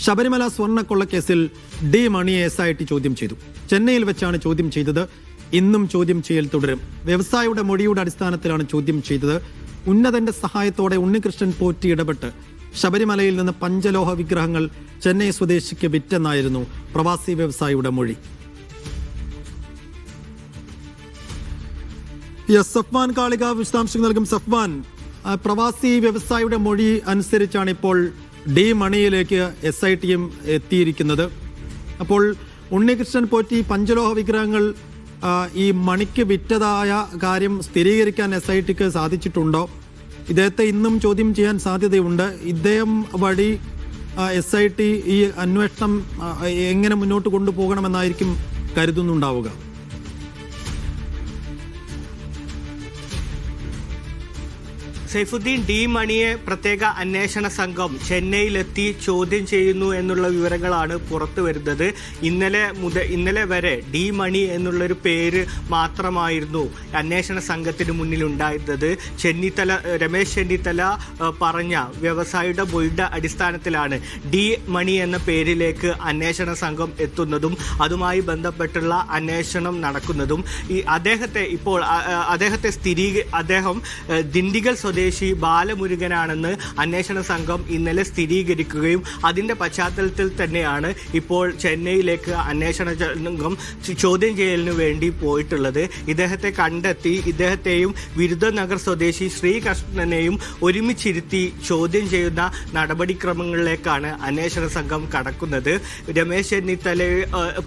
Sabarimala സ്വർണ്ണക്കൊള്ളക്കേസിൽ D മണിയെ SIT ചോദ്യം ചെയ്തു. ചെന്നൈയിൽ വെച്ചാണ് ചോദ്യം ചെയ്തത്. ഇന്നും ചോദ്യം ചെയ്യൽ തുടരും. വ്യവസായിയുടെ മൊഴിയുടെ അടിസ്ഥാനത്തിലാണ് ചോദ്യം ചെയ്തത്. ഉന്നതന്റെ സഹായത്തോടെ ഉണ്ണികൃഷ്ണൻ പോറ്റി ഇടപെട്ട് ശബരിമലയിൽ നിന്ന് പഞ്ചലോഹ വിഗ്രഹങ്ങൾ ചെന്നൈ സ്വദേശിക്ക് വിറ്റെന്നായിരുന്നു പ്രവാസി വ്യവസായിയുടെ മൊഴി. സഫ്വാൻ കാളിക വിശദാംശങ്ങൾ നൽകും. സഫ്വാൻ, പ്രവാസി വ്യവസായിയുടെ മൊഴി അനുസരിച്ചാണ് ഇപ്പോൾ ഡി മണിയിലേക്ക് SITയും എത്തിയിരിക്കുന്നത്. അപ്പോൾ ഉണ്ണികൃഷ്ണൻ പോറ്റി പഞ്ചലോഹ വിഗ്രഹങ്ങൾ ഈ മണിക്ക് വിറ്റതായ കാര്യം സ്ഥിരീകരിക്കാൻ SITക്ക് സാധിച്ചിട്ടുണ്ടോ? ഇദ്ദേഹത്തെ ഇന്നും ചോദ്യം ചെയ്യാൻ സാധ്യതയുണ്ട്. ഇദ്ദേഹം വഴി SIT ഈ അന്വേഷണം എങ്ങനെ മുന്നോട്ട് കൊണ്ടുപോകണമെന്നായിരിക്കും കരുതുന്നുണ്ടാവുക? സൈഫുദ്ദീൻ ഡി മണിയെ പ്രത്യേക അന്വേഷണ സംഘം ചെന്നൈയിലെത്തി ചോദ്യം ചെയ്യുന്നു എന്നുള്ള വിവരങ്ങളാണ് പുറത്തു വരുന്നത്. ഇന്നലെ വരെ ഡി മണി എന്നുള്ളൊരു പേര് മാത്രമായിരുന്നു അന്വേഷണ സംഘത്തിന് മുന്നിൽ ഉണ്ടായിരുന്നത്. രമേശ് ചെന്നിത്തല പറഞ്ഞ വ്യവസായിയുടെ മൊഴിയുടെ അടിസ്ഥാനത്തിലാണ് ഡി മണി എന്ന പേരിലേക്ക് അന്വേഷണ സംഘം എത്തുന്നതും അതുമായി ബന്ധപ്പെട്ടുള്ള അന്വേഷണം നടക്കുന്നതും. അദ്ദേഹം ദിണ്ടിഗൽ സ്വദേശി ബാലമുരുകനാണെന്ന് അന്വേഷണ സംഘം ഇന്നലെ സ്ഥിരീകരിക്കുകയും അതിന്റെ പശ്ചാത്തലത്തിൽ തന്നെയാണ് ഇപ്പോൾ ചെന്നൈയിലേക്ക് അന്വേഷണ സംഘം ചോദ്യം ചെയ്യലിനു വേണ്ടി പോയിട്ടുള്ളത്. ഇദ്ദേഹത്തെ കണ്ടെത്തി ഇദ്ദേഹത്തെയും വിരുദ്ധനഗർ സ്വദേശി ശ്രീകൃഷ്ണനെയും ഒരുമിച്ചിരുത്തി ചോദ്യം ചെയ്യുന്ന നടപടിക്രമങ്ങളിലേക്കാണ് അന്വേഷണ സംഘം കടക്കുന്നത്. രമേശ് ചെന്നിത്തല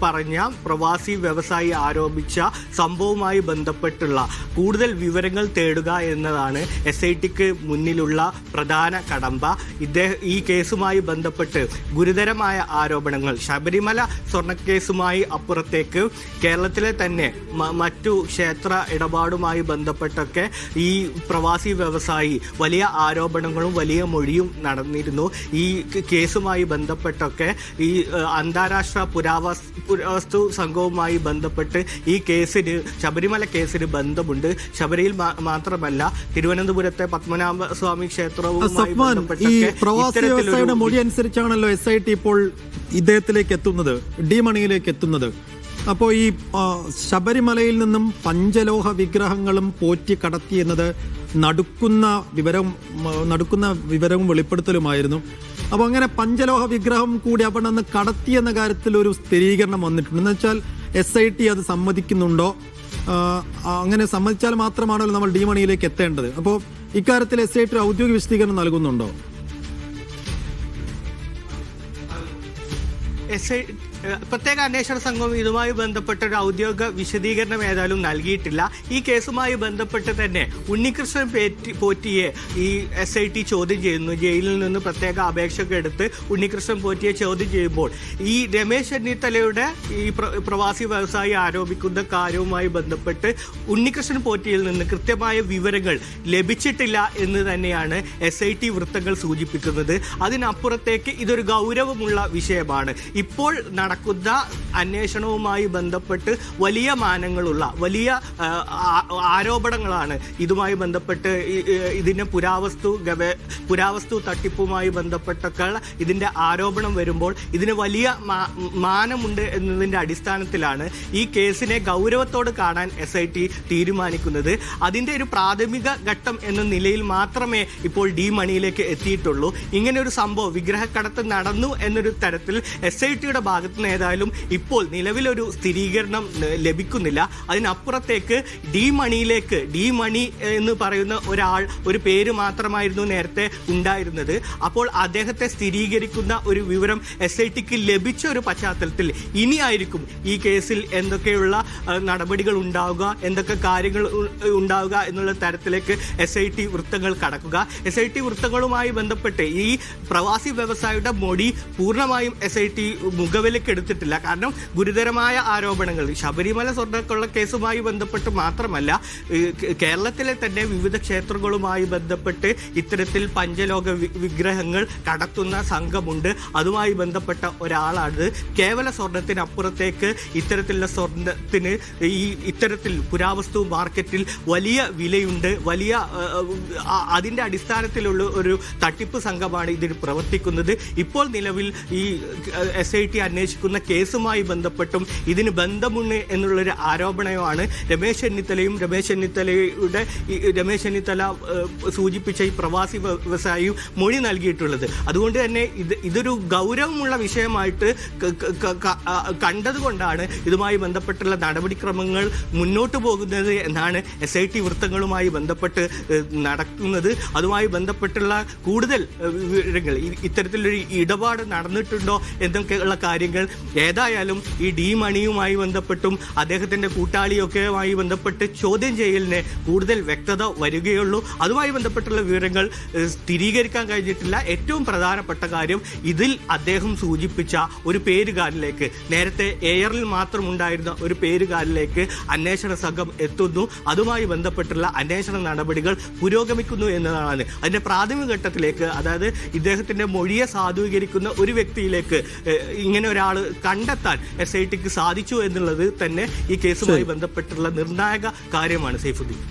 പറഞ്ഞ പ്രവാസി വ്യവസായി ആരോപിച്ച സംഭവവുമായി ബന്ധപ്പെട്ടുള്ള കൂടുതൽ വിവരങ്ങൾ തേടുക എന്നതാണ് SITക്ക് മുന്നിലുള്ള പ്രധാന കടമ്പ. ഈ കേസുമായി ബന്ധപ്പെട്ട് ഗുരുതരമായ ആരോപണങ്ങൾ ശബരിമല സ്വർണ്ണക്കേസുമായി അപ്പുറത്തേക്ക് കേരളത്തിലെ തന്നെ മറ്റു ക്ഷേത്ര ഇടപാടുമായി ബന്ധപ്പെട്ടൊക്കെ ഈ പ്രവാസി വ്യവസായി വലിയ ആരോപണങ്ങളും വലിയ മൊഴിയും നടന്നിരുന്നു. ഈ കേസുമായി ബന്ധപ്പെട്ടൊക്കെ ഈ അന്താരാഷ്ട്ര പുരാവസ്തു സംഘവുമായി ബന്ധപ്പെട്ട് ഈ കേസിന് ശബരിമല കേസിന് ബന്ധമുണ്ട്. ശബരിയിൽ മാത്രമല്ല തിരുവനന്തപുരത്തെ പത്മനാഭസ്വാമി ക്ഷേത്രവുമായി ബന്ധപ്പെട്ട മൊഴി അനുസരിച്ചാണല്ലോ SIT ഇപ്പോൾ ഇദ്ദേഹത്തിലേക്ക് എത്തുന്നത്, ഡി മണിയിലേക്ക് എത്തുന്നത്. അപ്പോൾ ഈ ശബരിമലയിൽ നിന്നും പഞ്ചലോഹ വിഗ്രഹങ്ങളും പോറ്റി കടത്തി എന്നത് നടുക്കുന്ന വിവരവും വെളിപ്പെടുത്തലുമായിരുന്നു. അപ്പോൾ അങ്ങനെ പഞ്ചലോഹ വിഗ്രഹം കൂടി അവിടെ നിന്ന് കടത്തി എന്ന കാര്യത്തിൽ ഒരു സ്ഥിരീകരണം വന്നിട്ടുണ്ട്. എന്ന് വെച്ചാൽ SIT അത് സമ്മതിക്കുന്നുണ്ടോ? അങ്ങനെ സമ്മതിച്ചാൽ മാത്രമാണല്ലോ നമ്മൾ ഡി മണിയിലേക്ക് എത്തേണ്ടത്. അപ്പോൾ ഇക്കാര്യത്തിൽ SIT ഔദ്യോഗിക വിശദീകരണം നൽകുന്നുണ്ടോ? പ്രത്യേക അന്വേഷണ സംഘം ഇതുമായി ബന്ധപ്പെട്ട ഒരു ഔദ്യോഗിക വിശദീകരണം ഏതായാലും നൽകിയിട്ടില്ല. ഈ കേസുമായി ബന്ധപ്പെട്ട് തന്നെ ഉണ്ണികൃഷ്ണൻ പോറ്റിയെ ഈ SIT ചോദ്യം ചെയ്യുന്നു. ജയിലിൽ നിന്ന് പ്രത്യേക അപേക്ഷയൊക്കെ എടുത്ത് ഉണ്ണികൃഷ്ണൻ പോറ്റിയെ ചോദ്യം ചെയ്യുമ്പോൾ ഈ രമേശ് ചെന്നിത്തലയുടെ ഈ പ്രവാസി വ്യവസായി ആരോപിക്കുന്ന കാര്യവുമായി ബന്ധപ്പെട്ട് ഉണ്ണികൃഷ്ണൻ പോറ്റിയിൽ നിന്ന് കൃത്യമായ വിവരങ്ങൾ ലഭിച്ചിട്ടില്ല എന്ന് തന്നെയാണ് SIT വൃത്തങ്ങൾ സൂചിപ്പിക്കുന്നത്. അതിനപ്പുറത്തേക്ക് ഇതൊരു ഗൗരവമുള്ള വിഷയമാണ്. ഇപ്പോൾ നടക്കുന്ന അന്വേഷണവുമായി ബന്ധപ്പെട്ട് വലിയ മാനങ്ങളുള്ള വലിയ ആരോപണങ്ങളാണ് ഇതുമായി ബന്ധപ്പെട്ട് ഇതിന്റെ പുരാവസ്തു തട്ടിപ്പുമായി ബന്ധപ്പെട്ടൊക്കെ ഇതിന്റെ ആരോപണം വരുമ്പോൾ ഇതിന് വലിയ മാനമുണ്ട് എന്നതിന്റെ അടിസ്ഥാനത്തിലാണ് ഈ കേസിനെ ഗൗരവത്തോട് കാണാൻ SIT തീരുമാനിക്കുന്നത്. അതിന്റെ ഒരു പ്രാഥമിക ഘട്ടം എന്ന നിലയിൽ മാത്രമേ ഇപ്പോൾ ഡി മണിയിലേക്ക് എത്തിയിട്ടുള്ളൂ. ഇങ്ങനെ ഒരു സംഭവം വിഗ്രഹക്കടത്ത് നടന്നു എന്നൊരു തരത്തിൽ SITയുടെ ഭാഗത്ത് നിന്ന് ഏതായാലും ഇപ്പോൾ നിലവിലൊരു സ്ഥിരീകരണം ലഭിക്കുന്നില്ല. അതിനപ്പുറത്തേക്ക് ഡി മണി എന്ന് പറയുന്ന ഒരു പേര് മാത്രമായിരുന്നു നേരത്തെ ഉണ്ടായിരുന്നത്. അപ്പോൾ അദ്ദേഹത്തെ സ്ഥിരീകരിക്കുന്ന ഒരു വിവരം SITക്ക് ലഭിച്ച ഒരു പശ്ചാത്തലത്തിൽ ഇനിയായിരിക്കും ഈ കേസിൽ എന്തൊക്കെയുള്ള നടപടികൾ ഉണ്ടാവുക, എന്തൊക്കെ കാര്യങ്ങൾ ഉണ്ടാവുക എന്നുള്ള തരത്തിലേക്ക് SIT വൃത്തങ്ങൾ കടക്കുക. SIT വൃത്തങ്ങളുമായി ബന്ധപ്പെട്ട് ഈ പ്രവാസി വ്യവസായിയുടെ മൊഴി പൂർണ്ണമായും SIT മുഖവിലേക്ക് കണക്കെടുത്തിട്ടില്ല. കാരണം ഗുരുതരമായ ആരോപണങ്ങൾ ശബരിമല സ്വർണ്ണക്കൊള്ള കേസുമായി ബന്ധപ്പെട്ട് മാത്രമല്ല, കേരളത്തിലെ തന്നെ വിവിധ ക്ഷേത്രങ്ങളുമായി ബന്ധപ്പെട്ട് ഇത്തരത്തിൽ പഞ്ചലോക വിഗ്രഹങ്ങൾ കടത്തുന്ന സംഘമുണ്ട്. അതുമായി ബന്ധപ്പെട്ട ഒരാളാണ്. കേവല സ്വർണത്തിനപ്പുറത്തേക്ക് ഇത്തരത്തിലുള്ള സ്വർണത്തിന് ഇത്തരത്തിൽ പുരാവസ്തു മാർക്കറ്റിൽ വലിയ വിലയുണ്ട്. വലിയ അതിൻ്റെ അടിസ്ഥാനത്തിലുള്ള ഒരു തട്ടിപ്പ് സംഘമാണ് ഇതിന് പ്രവർത്തിക്കുന്നത്. ഇപ്പോൾ നിലവിൽ ഈ SIT അന്വേഷിക്കുന്ന കേസുമായി ബന്ധപ്പെട്ടും ഇതിന് ബന്ധമുണ്ട് എന്നുള്ളൊരു ആരോപണമാണ് രമേശ് ചെന്നിത്തല സൂചിപ്പിച്ച ഈ പ്രവാസി വ്യവസായിയും മൊഴി നൽകിയിട്ടുള്ളത്. അതുകൊണ്ട് തന്നെ ഇതൊരു ഗൗരവമുള്ള വിഷയമായിട്ട് കണ്ടതുകൊണ്ടാണ് ഇതുമായി ബന്ധപ്പെട്ടുള്ള നടപടിക്രമങ്ങൾ മുന്നോട്ട് പോകുന്നത് എന്നാണ് SIT വൃത്തങ്ങളുമായി ബന്ധപ്പെട്ട് നടക്കുന്നത്. അതുമായി ബന്ധപ്പെട്ടുള്ള കൂടുതൽ വിവരങ്ങൾ, ഇത്തരത്തിലൊരു ഇടപാട് നടന്നിട്ടുണ്ടോ എന്നൊക്കെയുള്ള കാര്യങ്ങൾ ഏതായാലും ഈ ഡി മണിയുമായി ബന്ധപ്പെട്ടും അദ്ദേഹത്തിൻ്റെ കൂട്ടാളിയൊക്കെയുമായി ബന്ധപ്പെട്ട് ചോദ്യം ചെയ്യലിന് കൂടുതൽ വ്യക്തത വരികയുള്ളൂ. അതുമായി ബന്ധപ്പെട്ടുള്ള വിവരങ്ങൾ സ്ഥിരീകരിക്കാൻ കഴിഞ്ഞിട്ടില്ല. ഏറ്റവും പ്രധാനപ്പെട്ട കാര്യം, ഇതിൽ അദ്ദേഹം സൂചിപ്പിച്ച ഒരു പേരുകാരിലേക്ക്, നേരത്തെ എയറിൽ മാത്രം ഉണ്ടായിരുന്ന ഒരു പേരുകാരിലേക്ക് അന്വേഷണ സംഘം എത്തുന്നു. അതുമായി ബന്ധപ്പെട്ടുള്ള അന്വേഷണ നടപടികൾ പുരോഗമിക്കുന്നു എന്നതാണ്. അതിൻ്റെ പ്രാഥമിക ഘട്ടത്തിലേക്ക്, അതായത് ഇദ്ദേഹത്തിൻ്റെ മൊഴിയെ സാധൂകരിക്കുന്ന ഒരു വ്യക്തിയിലേക്ക് ഇങ്ങനെ ഒരാൾ കണ്ടെത്താൻ SITക്ക് സാധിച്ചു എന്നുള്ളത് തന്നെ ഈ കേസുമായി ബന്ധപ്പെട്ടുള്ള നിർണായക കാര്യമാണ്. സൈഫുദ്ദീൻ.